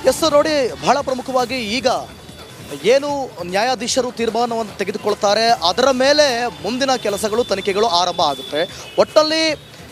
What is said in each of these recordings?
S ನೋಡಿ, ಬಹಳ ಪ್ರಮುಖವಾಗಿ ಈಗ ಏನು ನ್ಯಾಯಾಧೀಶರು ತೀರ್ಮಾನವನ್ನು ತೆಗೆದುಕೊಳ್ತಾರೆ ಅದರ ಮೇಲೆ ಮುಂದಿನ ಕೆಲಸಗಳು ತನಿಖೆಗಳು ಆರಂಭ ಆಗುತ್ತೆ. ಒಟ್ಟಲ್ಲಿ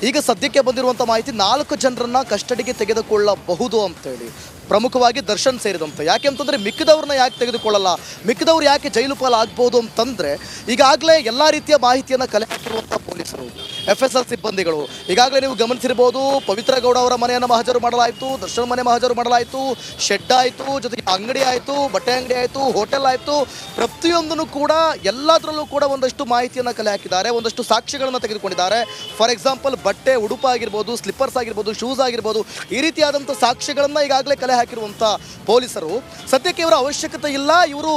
ಈಗ ಸದ್ಯಕ್ಕೆ ಬಂದಿರುವಂಥ ಮಾಹಿತಿ 4 ಜನರನ್ನ ಕಸ್ಟಡಿಗೆ ತೆಗೆದುಕೊಳ್ಳಬಹುದು ಅಂತೇಳಿ, ಪ್ರಮುಖವಾಗಿ ದರ್ಶನ್ ಸೇರಿದಂತೆ. ಯಾಕೆ ಅಂತಂದರೆ ಮಿಕ್ಕಿದವ್ರನ್ನ ಯಾಕೆ ತೆಗೆದುಕೊಳ್ಳಲ್ಲ, ಮಿಕ್ಕಿದವ್ರು ಯಾಕೆ ಜೈಲು ಪಾಲಾಗ್ಬೋದು ಅಂತಂದರೆ ಈಗಾಗಲೇ ಎಲ್ಲ ರೀತಿಯ ಮಾಹಿತಿಯನ್ನು ಕಲೆ ಹಾಕಿರುವಂಥ ಪೊಲೀಸರು, FSL ಸಿಬ್ಬಂದಿಗಳು. ಈಗಾಗಲೇ ನೀವು ಗಮನಿಸಿರ್ಬೋದು, ಪವಿತ್ರ ಗೌಡ ಅವರ ಮನೆಯನ್ನು ಮಹಜರು ಮಾಡಲಾಯಿತು, ದರ್ಶನ್ ಮನೆ ಮಹಜರು ಮಾಡಲಾಯಿತು, ಶೆಡ್ ಆಯಿತು, ಜೊತೆಗೆ ಅಂಗಡಿ ಆಯಿತು, ಬಟ್ಟೆ ಅಂಗಡಿ ಆಯಿತು, ಹೋಟೆಲ್ ಆಯಿತು. ಪ್ರತಿಯೊಂದನ್ನು ಕೂಡ ಎಲ್ಲದರಲ್ಲೂ ಕೂಡ ಒಂದಷ್ಟು ಮಾಹಿತಿಯನ್ನು ಕಲೆ ಹಾಕಿದ್ದಾರೆ, ಒಂದಷ್ಟು ಸಾಕ್ಷ್ಯಗಳನ್ನು ತೆಗೆದುಕೊಂಡಿದ್ದಾರೆ. ಫಾರ್ ಎಕ್ಸಾಂಪಲ್ ಬಟ್ಟೆ, ಉಡುಪು ಆಗಿರ್ಬೋದು, ಸ್ಲಿಪ್ಪರ್ಸ್ ಆಗಿರ್ಬೋದು, ಶೂಸ್ ಆಗಿರ್ಬೋದು, ಈ ರೀತಿಯಾದಂಥ ಸಾಕ್ಷ್ಯಗಳನ್ನು ಈಗಾಗಲೇ ಕಲೆ ಹಾಕಿರುವಂಥ ಪೊಲೀಸರು ಸದ್ಯಕ್ಕೆ ಇವರ ಅವಶ್ಯಕತೆ ಇಲ್ಲ, ಇವರು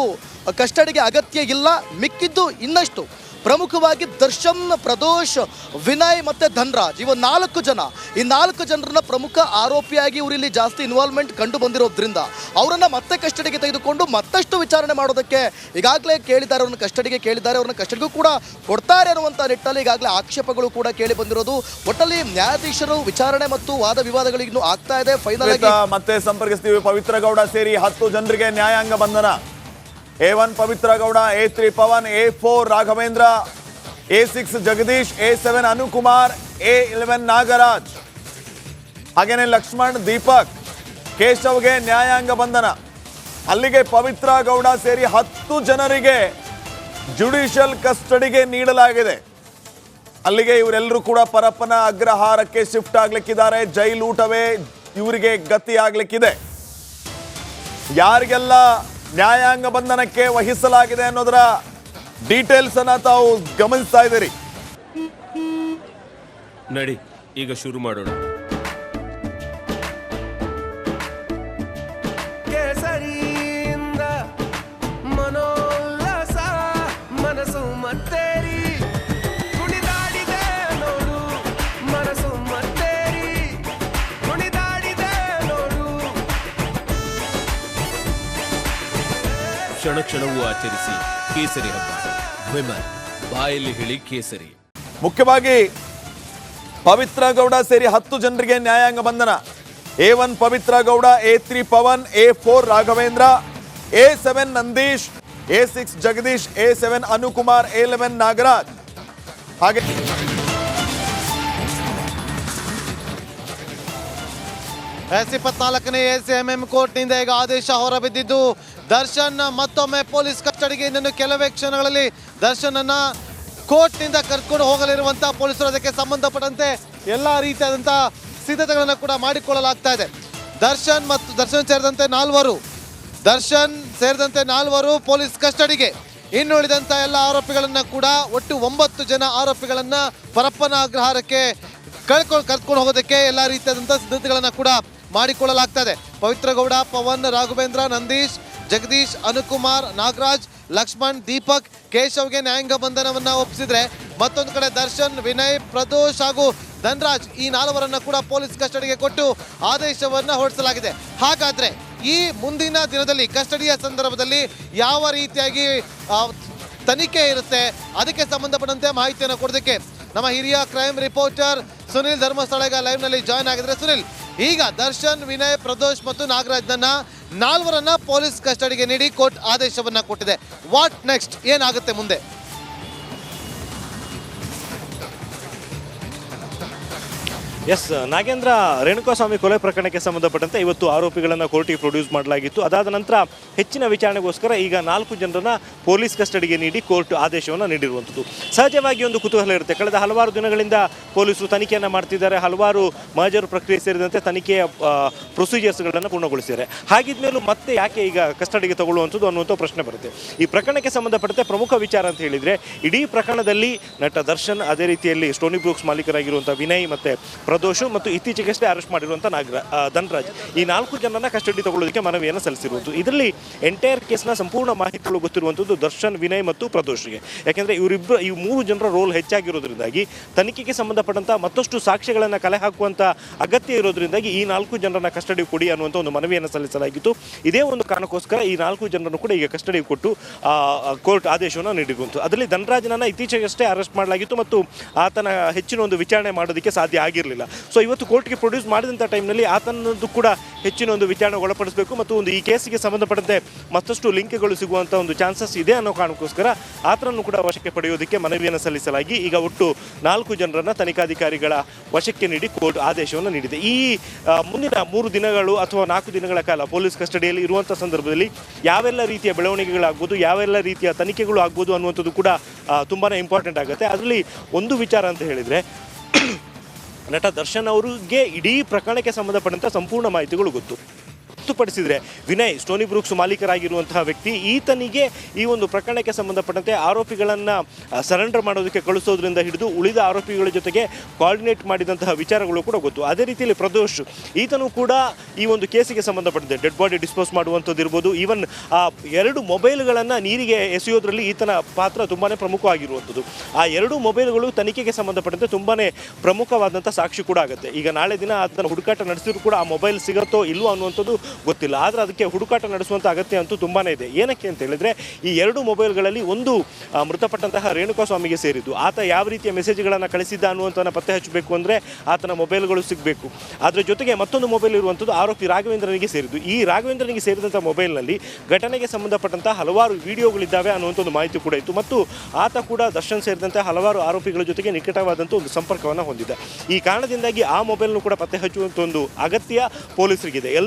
ಕಸ್ಟಡಿಗೆ ಅಗತ್ಯ ಇಲ್ಲ. ಮಿಕ್ಕಿದ್ದು ಇನ್ನಷ್ಟು ಪ್ರಮುಖವಾಗಿ ದರ್ಶನ್, ಪ್ರದೋಷ್, ವಿನಯ್ ಮತ್ತು ಧನ್ರಾಜ್, ಇವ 4 ಜನ. ಈ 4 ಜನರನ್ನ ಪ್ರಮುಖ ಆರೋಪಿಯಾಗಿ ಇವರಿಲ್ಲಿ ಜಾಸ್ತಿ ಇನ್ವಾಲ್ವ್ಮೆಂಟ್ ಕಂಡು ಬಂದಿರೋದ್ರಿಂದ ಅವರನ್ನು ಮತ್ತೆ ಕಸ್ಟಡಿಗೆ ತೆಗೆದುಕೊಂಡು ಮತ್ತಷ್ಟು ವಿಚಾರಣೆ ಮಾಡೋದಕ್ಕೆ ಈಗಾಗಲೇ ಕೇಳಿದ್ದಾರೆ, ಅವ್ರನ್ನ ಕಸ್ಟಡಿಗೆ ಕೇಳಿದ್ದಾರೆ, ಅವ್ರನ್ನ ಕಸ್ಟಡಿಗೂ ಕೂಡ ಕೊಡ್ತಾರೆ ಅನ್ನುವಂಥ ನಿಟ್ಟಲ್ಲಿ ಈಗಾಗಲೇ ಆಕ್ಷೇಪಗಳು ಕೂಡ ಕೇಳಿ ಬಂದಿರೋದು. ಒಟ್ಟಲ್ಲಿ ನ್ಯಾಯಾಧೀಶರು ವಿಚಾರಣೆ ಮತ್ತು ವಾದ ವಿವಾದಗಳಿಗೂ ಆಗ್ತಾ ಇದೆ. ಫೈನಲ್ ಆಗಿ ಮತ್ತೆ ಸಂಪರ್ಕಿಸ್ತೀವಿ. ಪವಿತ್ರ ಗೌಡ ಸೇರಿ 10 ಜನರಿಗೆ ನ್ಯಾಯಾಂಗ ಬಂಧನ. A1 Pavithra Gowda, A3 Pavan, A4 Raghavendra, A6 Jagadish, A7 Anukumar, A11 Nagaraj, ಹಾಗೇನೆ ಲಕ್ಷ್ಮಣ್, ದೀಪಕ್, ಕೇಶವ್ಗೆ ನ್ಯಾಯಾಂಗ ಬಂಧನ. ಅಲ್ಲಿಗೆ ಪವಿತ್ರ ಗೌಡ ಸೇರಿ 10 ಜನರಿಗೆ ಜುಡಿಷಿಯಲ್ ಕಸ್ಟಡಿಗೆ ನೀಡಲಾಗಿದೆ. ಅಲ್ಲಿಗೆ ಇವರೆಲ್ಲರೂ ಕೂಡ ಪರಪ್ಪನ ಅಗ್ರಹಾರಕ್ಕೆ ಶಿಫ್ಟ್ ಆಗ್ಲಿಕ್ಕಿದ್ದಾರೆ. ಜೈಲೂಟವೇ ಇವರಿಗೆ ಗತಿ ಆಗ್ಲಿಕ್ಕಿದೆ. ಯಾರಿಗೆಲ್ಲ ನ್ಯಾಯಾಂಗ ಬಂಧನಕ್ಕೆ ವಹಿಸಲಾಗಿದೆ ಅನ್ನೋದರ ಡೀಟೇಲ್ಸ್ ಅನ್ನ ತಾವು ಗಮನಿಸ್ತಾ ಇದ್ದೀರಿ. ನಡಿ ಈಗ ಶುರು ಮಾಡೋಣ. ಕೇಸರಿಯಿಂದ ಮನೋಲ್ಲಾಸ ಮನಸ್ಸು ಮತ್ತೇರಿ ಕುಣಿದಾಡಿದೆ ನೋಡು, ಮನಸ್ಸು ಮತ್ತೇರಿ ಕುಣಿದಾಡಿದೆ ನೋಡು. ಕ್ಷಣ ಕ್ಷಣವೂ ಆಚರಿಸಿ ಕೇಸರಿ ಹಬ್ಬ. ವಿಮಲ್ ಬಾಯಲ್ಲಿ ಹೇಳಿ ಕೇಸರಿ. ಮುಖ್ಯವಾಗಿ ಪವಿತ್ರ ಗೌಡ ಸೇರಿ 10 ಜನರಿಗೆ ನ್ಯಾಯಾಂಗ ಬಂಧನ. A1 Pavithra Gowda, A3 Pavan, A4 Raghavendra, A7 Nandish, A6 Jagadish, A7 Anukumar, A11 Nagaraj. ಹಾಗೆ S24ನೇ SMM ಕೋರ್ಟ್ನಿಂದ ಈಗ ಆದೇಶ ಹೊರಬಿದ್ದಿದ್ದು, ದರ್ಶನ್ ಮತ್ತೊಮ್ಮೆ ಪೊಲೀಸ್ ಕಸ್ಟಡಿಗೆ ಇನ್ನೊಂದು ಕೆಲವೇ ಕ್ಷಣಗಳಲ್ಲಿ ದರ್ಶನನ್ನ ಕೋರ್ಟ್ನಿಂದ ಕರ್ಕೊಂಡು ಹೋಗಲಿರುವಂಥ ಪೊಲೀಸರು ಅದಕ್ಕೆ ಸಂಬಂಧಪಟ್ಟಂತೆ ಎಲ್ಲ ರೀತಿಯಾದಂಥ ಸಿದ್ಧತೆಗಳನ್ನು ಕೂಡ ಮಾಡಿಕೊಳ್ಳಲಾಗ್ತಾ ಇದೆ. ದರ್ಶನ್ ಸೇರಿದಂತೆ ನಾಲ್ವರು ಪೊಲೀಸ್ ಕಸ್ಟಡಿಗೆ, ಇನ್ನುಳಿದಂಥ ಎಲ್ಲ ಆರೋಪಿಗಳನ್ನು ಕೂಡ ಒಟ್ಟು 9 ಜನ ಆರೋಪಿಗಳನ್ನು ಪರಪ್ಪನ ಅಗ್ರಹಾರಕ್ಕೆ ಕರ್ಕೊಂಡು ಹೋಗೋದಕ್ಕೆ ಎಲ್ಲ ರೀತಿಯಾದಂಥ ಸಿದ್ಧತೆಗಳನ್ನು ಕೂಡ ಮಾಡಿಕೊಳ್ಳಲಾಗ್ತಾ ಇದೆ. ಪವಿತ್ರ ಗೌಡ, ಪವನ್, ರಾಘವೇಂದ್ರ, ನಂದೀಶ್, ಜಗದೀಶ್, ಅನುಕುಮಾರ್, ನಾಗರಾಜ್, ಲಕ್ಷ್ಮಣ್, ದೀಪಕ್, ಕೇಶವ್ಗೆ ನ್ಯಾಯಾಂಗ ಬಂಧನವನ್ನು ಒಪ್ಪಿಸಿದ್ರೆ, ಮತ್ತೊಂದು ಕಡೆ ದರ್ಶನ್, ವಿನಯ್, ಪ್ರದೋಷ್ ಹಾಗೂ ಧನ್ರಾಜ್ ಈ 4ವರನ್ನ ಕೂಡ ಪೊಲೀಸ್ ಕಸ್ಟಡಿಗೆ ಕೊಟ್ಟು ಆದೇಶವನ್ನು ಹೊರಡಿಸಲಾಗಿದೆ. ಹಾಗಾದ್ರೆ ಈ ಮುಂದಿನ ದಿನದಲ್ಲಿ ಕಸ್ಟಡಿಯ ಸಂದರ್ಭದಲ್ಲಿ ಯಾವ ರೀತಿಯಾಗಿ ತನಿಖೆ ಇರುತ್ತೆ, ಅದಕ್ಕೆ ಸಂಬಂಧಪಟ್ಟಂತೆ ಮಾಹಿತಿಯನ್ನು ಕೊಡೋದಕ್ಕೆ ನಮ್ಮ ಹಿರಿಯ ಕ್ರೈಮ್ ರಿಪೋರ್ಟರ್ ಸುನಿಲ್ ಧರ್ಮಸ್ಥಳ ಈಗ ಲೈವ್ನಲ್ಲಿ ಜಾಯ್ನ್ ಆಗಿದ್ರೆ. ಸುನಿಲ್, ಈಗ ದರ್ಶನ್, ವಿನಯ್, ಪ್ರದೋಷ್ ಮತ್ತು ನಾಗರಾಜ್ನನ್ನ 4ವರನ್ನ ಪೊಲೀಸ್ ಕಸ್ಟಡಿಗೆ ನೀಡಿ ಕೋರ್ಟ್ ಆದೇಶವನ್ನ ಕೊಟ್ಟಿದೆ. ವಾಟ್ ನೆಕ್ಸ್ಟ್, ಏನಾಗುತ್ತೆ ಮುಂದೆ? ಎಸ್ ನಾಗೇಂದ್ರ, ರೇಣುಕಾಸ್ವಾಮಿ ಕೊಲೆ ಪ್ರಕರಣಕ್ಕೆ ಸಂಬಂಧಪಟ್ಟಂತೆ ಇವತ್ತು ಆರೋಪಿಗಳನ್ನು ಕೋರ್ಟಿಗೆ ಪ್ರೊಡ್ಯೂಸ್ ಮಾಡಲಾಗಿತ್ತು. ಅದಾದ ನಂತರ ಹೆಚ್ಚಿನ ವಿಚಾರಣೆಗೋಸ್ಕರ ಈಗ 4 ಜನರನ್ನ ಪೊಲೀಸ್ ಕಸ್ಟಡಿಗೆ ನೀಡಿ ಕೋರ್ಟ್ ಆದೇಶವನ್ನು ನೀಡಿರುವಂಥದ್ದು. ಸಹಜವಾಗಿ ಒಂದು ಕುತೂಹಲ ಇರುತ್ತೆ. ಕಳೆದ ಹಲವಾರು ದಿನಗಳಿಂದ ಪೊಲೀಸರು ತನಿಖೆಯನ್ನು ಮಾಡ್ತಿದ್ದಾರೆ, ಹಲವಾರು ಮಹಜರು ಪ್ರಕ್ರಿಯೆ ಸೇರಿದಂತೆ ತನಿಖೆಯ ಪ್ರೊಸೀಜರ್ಸ್ಗಳನ್ನು ಪೂರ್ಣಗೊಳಿಸಿದ್ದಾರೆ. ಹಾಗಿದ್ಮೇಲೂ ಮತ್ತೆ ಯಾಕೆ ಈಗ ಕಸ್ಟಡಿಗೆ ತಗೊಳ್ಳುವಂಥದ್ದು ಅನ್ನುವಂಥ ಪ್ರಶ್ನೆ ಬರುತ್ತೆ. ಈ ಪ್ರಕರಣಕ್ಕೆ ಸಂಬಂಧಪಟ್ಟಂತೆ ಪ್ರಮುಖ ವಿಚಾರ ಅಂತ ಹೇಳಿದರೆ, ಇಡೀ ಪ್ರಕರಣದಲ್ಲಿ ನಟ ದರ್ಶನ್, ಅದೇ ರೀತಿಯಲ್ಲಿ ಸ್ಟೋನಿ ಬ್ರೂಕ್ಸ್ ಮಾಲೀಕರಾಗಿರುವಂಥ ವಿನಯ್ ಮತ್ತು ಪ್ರದೋಷ್ ಮತ್ತು ಇತ್ತೀಚೆಗಷ್ಟೇ ಅರೆಸ್ಟ್ ಮಾಡಿರುವಂಥ ಧನ್ರಾಜ್, ಈ 4 ಜನರನ್ನ ಕಸ್ಟಡಿ ತಗೊಳ್ಳೋದಕ್ಕೆ ಮನವಿಯನ್ನು ಸಲ್ಲಿಸಿರುವುದು. ಇದರಲ್ಲಿ ಎಂಟೈರ್ ಕೇಸ್ನ ಸಂಪೂರ್ಣ ಮಾಹಿತಿಗಳು ಗೊತ್ತಿರುವಂಥದ್ದು ದರ್ಶನ್, ವಿನಯ್ ಮತ್ತು ಪ್ರದೋಷ್ಗೆ. ಯಾಕೆಂದರೆ ಈ 3 ಜನರ ರೋಲ್ ಹೆಚ್ಚಾಗಿರೋದ್ರಿಂದಾಗಿ ತನಿಖೆಗೆ ಸಂಬಂಧಪಟ್ಟಂಥ ಮತ್ತಷ್ಟು ಸಾಕ್ಷ್ಯಗಳನ್ನು ಕಲೆ ಹಾಕುವಂಥ ಅಗತ್ಯ ಇರೋದ್ರಿಂದಾಗಿ ಈ 4 ಜನರನ್ನ ಕಸ್ಟಡಿ ಕೊಡಿ ಅನ್ನುವಂಥ ಒಂದು ಮನವಿಯನ್ನು ಸಲ್ಲಿಸಲಾಗಿತ್ತು. ಇದೇ ಒಂದು ಕಾರಣಕ್ಕೋಸ್ಕರ ಈ 4 ಜನರನ್ನು ಕೂಡ ಈಗ ಕಸ್ಟಡಿ ಕೊಟ್ಟು ಕೋರ್ಟ್ ಆದೇಶವನ್ನು ನೀಡಿರುವಂಥದ್ದು. ಅದರಲ್ಲಿ ಧನ್ರಾಜ್ನನ್ನು ಇತ್ತೀಚೆಗಷ್ಟೇ ಅರೆಸ್ಟ್ ಮಾಡಲಾಗಿತ್ತು ಮತ್ತು ಆತನ ಹೆಚ್ಚಿನ ಒಂದು ವಿಚಾರಣೆ ಮಾಡೋದಕ್ಕೆ ಸಾಧ್ಯ ಆಗಿರಲಿಲ್ಲ. ಆಗಿರಲಿಲ್ಲ. ಸೊ ಇವತ್ತು ಕೋರ್ಟ್ಗೆ ಪ್ರೊಡ್ಯೂಸ್ ಮಾಡಿದಂಥ ಟೈಮ್ನಲ್ಲಿ ಆತನದ್ದು ಕೂಡ ಹೆಚ್ಚಿನ ಒಂದು ವಿಚಾರಣೆಗೆ ಒಳಪಡಿಸಬೇಕು ಮತ್ತು ಒಂದು ಈ ಕೇಸಿಗೆ ಸಂಬಂಧಪಟ್ಟಂತೆ ಮತ್ತಷ್ಟು ಲಿಂಕ್ಗಳು ಸಿಗುವಂಥ ಒಂದು ಚಾನ್ಸಸ್ ಇದೆ ಅನ್ನೋ ಕಾರಣಕ್ಕೋಸ್ಕರ ಆತನನ್ನು ಕೂಡ ವಶಕ್ಕೆ ಪಡೆಯೋದಕ್ಕೆ ಮನವಿಯನ್ನು ಸಲ್ಲಿಸಲಾಗಿ ಈಗ ಒಟ್ಟು 4 ಜನರನ್ನು ತನಿಖಾಧಿಕಾರಿಗಳ ವಶಕ್ಕೆ ನೀಡಿ ಕೋರ್ಟ್ ಆದೇಶವನ್ನು ನೀಡಿದೆ. ಈ ಮುಂದಿನ 3 ದಿನಗಳು ಅಥವಾ 4 ದಿನಗಳ ಕಾಲ ಪೊಲೀಸ್ ಕಸ್ಟಡಿಯಲ್ಲಿ ಇರುವಂಥ ಸಂದರ್ಭದಲ್ಲಿ ಯಾವೆಲ್ಲ ರೀತಿಯ ಬೆಳವಣಿಗೆಗಳಾಗ್ಬೋದು, ಯಾವೆಲ್ಲ ರೀತಿಯ ತನಿಖೆಗಳು ಆಗ್ಬೋದು ಅನ್ನುವಂಥದ್ದು ಕೂಡ ತುಂಬಾ ಇಂಪಾರ್ಟೆಂಟ್ ಆಗುತ್ತೆ. ಅದರಲ್ಲಿ ಒಂದು ವಿಚಾರ ಅಂತ ಹೇಳಿದರೆ ನಟ ದರ್ಶನ್ ಅವರಿಗೆ ಇಡೀ ಪ್ರಕರಣಕ್ಕೆ ಸಂಬಂಧಪಟ್ಟಂಥ ಸಂಪೂರ್ಣ ಮಾಹಿತಿಗಳು ಗೊತ್ತುಪಡಿಸಿದರೆ ವಿನಯ್ ಸ್ಟೋನಿ ಬ್ರೂಕ್ಸ್ ಮಾಲೀಕರಾಗಿರುವಂತಹ ವ್ಯಕ್ತಿ ಈತನಿಗೆ ಈ ಒಂದು ಪ್ರಕರಣಕ್ಕೆ ಸಂಬಂಧಪಟ್ಟಂತೆ ಆರೋಪಿಗಳನ್ನು ಸರೆಂಡರ್ ಮಾಡೋದಕ್ಕೆ ಕಳಿಸೋದ್ರಿಂದ ಹಿಡಿದು ಉಳಿದ ಆರೋಪಿಗಳ ಜೊತೆಗೆ ಕೋಆರ್ಡಿನೇಟ್ ಮಾಡಿದಂತಹ ವಿಚಾರಗಳು ಕೂಡ ಗೊತ್ತು. ಅದೇ ರೀತಿಯಲ್ಲಿ ಪ್ರದೋಷ್ ಈತನು ಕೂಡ ಈ ಒಂದು ಕೇಸಿಗೆ ಸಂಬಂಧಪಟ್ಟಂತೆ ಡೆಡ್ ಬಾಡಿ ಡಿಸ್ಪೋಸ್ ಮಾಡುವಂಥದ್ದು ಇರ್ಬೋದು, ಈವನ್ ಆ 2 ಮೊಬೈಲ್ಗಳನ್ನು ನೀರಿಗೆ ಎಸೆಯೋದ್ರಲ್ಲಿ ಈತನ ಪಾತ್ರ ತುಂಬಾ ಪ್ರಮುಖವಾಗಿರುವಂಥದ್ದು. ಆ 2 ಮೊಬೈಲ್ಗಳು ತನಿಖೆಗೆ ಸಂಬಂಧಪಟ್ಟಂತೆ ತುಂಬಾ ಪ್ರಮುಖವಾದಂಥ ಸಾಕ್ಷಿ ಕೂಡ ಆಗುತ್ತೆ. ಈಗ ನಾಳೆ ದಿನ ಅದನ್ನು ಹುಡುಕಾಟ ನಡೆಸಿದ್ರು ಕೂಡ ಆ ಮೊಬೈಲ್ ಸಿಗುತ್ತೋ ಇಲ್ವೋ ಅನ್ನುವಂಥದ್ದು ಗೊತ್ತಿಲ್ಲ. ಆದರೆ ಅದಕ್ಕೆ ಹುಡುಕಾಟ ನಡೆಸುವಂಥ ಅಗತ್ಯ ಅಂತೂ ತುಂಬಾ ಇದೆ. ಏನಕ್ಕೆ ಅಂತ ಹೇಳಿದರೆ ಈ 2 ಮೊಬೈಲ್ಗಳಲ್ಲಿ ಒಂದು ಮೃತಪಟ್ಟಂತಹ ರೇಣುಕಾಸ್ವಾಮಿಗೆ ಸೇರಿದ್ದು. ಆತ ಯಾವ ರೀತಿಯ ಮೆಸೇಜ್ಗಳನ್ನು ಕಳಿಸಿದ್ದ ಅನ್ನುವಂಥನ್ನು ಪತ್ತೆ ಹಚ್ಚಬೇಕು ಅಂದರೆ ಆತನ ಮೊಬೈಲ್ಗಳು ಸಿಗಬೇಕು. ಅದರ ಜೊತೆಗೆ ಮತ್ತೊಂದು ಮೊಬೈಲ್ ಇರುವಂಥದ್ದು ಆರೋಪಿ ರಾಘವೇಂದ್ರನಿಗೆ ಸೇರಿದ್ದು. ಈ ರಾಘವೇಂದ್ರನಿಗೆ ಸೇರಿದಂಥ ಮೊಬೈಲ್ನಲ್ಲಿ ಘಟನೆಗೆ ಸಂಬಂಧಪಟ್ಟಂಥ ಹಲವಾರು ವಿಡಿಯೋಗಳಿದ್ದಾವೆ ಅನ್ನುವಂಥದ್ದು ಮಾಹಿತಿ ಕೂಡ ಇತ್ತು ಮತ್ತು ಆತ ಕೂಡ ದರ್ಶನ್ ಸೇರಿದಂತೆ ಹಲವಾರು ಆರೋಪಿಗಳ ಜೊತೆಗೆ ನಿಕಟವಾದಂಥ ಒಂದು ಸಂಪರ್ಕವನ್ನು ಹೊಂದಿದ್ದ. ಈ ಕಾರಣದಿಂದಾಗಿ ಆ ಮೊಬೈಲ್ನು ಕೂಡ ಪತ್ತೆ ಹಚ್ಚುವಂಥ ಒಂದು ಅಗತ್ಯ ಪೊಲೀಸರಿಗಿದೆ.